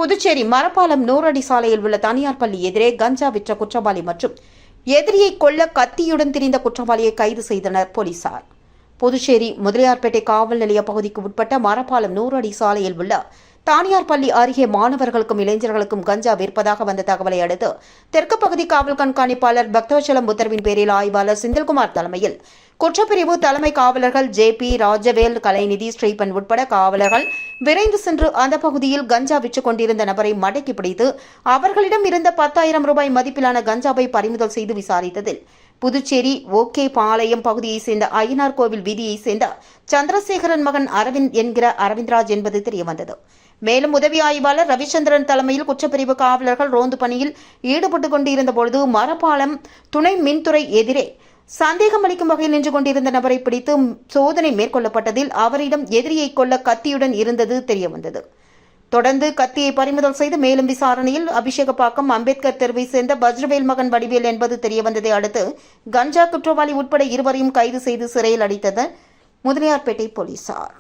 புதுச்சேரி மரப்பாலம் 100 அடி சாலையில் உள்ள தனியார் பள்ளி எதிரே கஞ்சா விற்ற குற்றவாளி மற்றும் எதிரியை கொல்ல கத்தியுடன் திரிந்த குற்றவாளியை கைது செய்தனர் போலீசார். புதுச்சேரி முதலியார்பேட்டை காவல் நிலைய பகுதிக்கு உட்பட்ட மரப்பாலம் 100 அடி சாலையில் உள்ள தானியார் பள்ளி அருகே மாணவர்களுக்கும் இளைஞர்களுக்கும் கஞ்சா விற்பதாக வந்த தகவலை அடுத்து தெற்கு பகுதி காவல் கண்காணிப்பாளர் பக்தவச்சலம் உத்தரவின் பேரில் ஆய்வாளர் செந்தில்குமார் தலைமையில் குற்றப்பிரிவு தலைமை காவலர்கள் JP ராஜவேல், கலைநிதி, ஸ்ரீபன் உட்பட காவலர்கள் விரைந்து சென்று அந்த பகுதியில் கஞ்சா விற்றுக் கொண்டிருந்த நபரை மடக்கி பிடித்து அவர்களிடம் இருந்த 10,000 ரூபாய் மதிப்பிலான கஞ்சாவை பறிமுதல் செய்து விசாரித்ததில் புதுச்சேரி OK பாளையம் பகுதியைச் சேர்ந்த ஐயனார் கோவில் வீதியைச் சேர்ந்த சந்திரசேகரன் மகன் அரவிந்த் என்கிற அரவிந்த்ராஜ் என்பது தெரியவந்தது. மேலும் உதவி ஆய்வாளர் ரவிச்சந்திரன் தலைமையில் குற்றப்பிரிவு காவலர்கள் ரோந்து பணியில் ஈடுபட்டுக் கொண்டிருந்த பொழுது மரப்பாலம் துணை மின்துறை எதிரே சந்தேகம் அளிக்கும் வகையில் நின்று கொண்டிருந்த நபரை பிடித்து சோதனை மேற்கொள்ளப்பட்டதில் அவரிடம் எதிரியை கொல்ல கத்தியுடன் இருந்தது தெரியவந்தது. தொடர்ந்து கத்தியை பறிமுதல் செய்து மேலும் விசாரணையில் அபிஷேகப்பாக்கம் அம்பேத்கர் தெருவை சேர்ந்த வஜ்ரவேல் மகன் வடிவேல் என்பது தெரியவந்ததை அடுத்து கஞ்சா குற்றவாளி உட்பட 2 கைது செய்து சிறையில் அடைத்தனர் முதலியார்பேட்டை போலீசார்.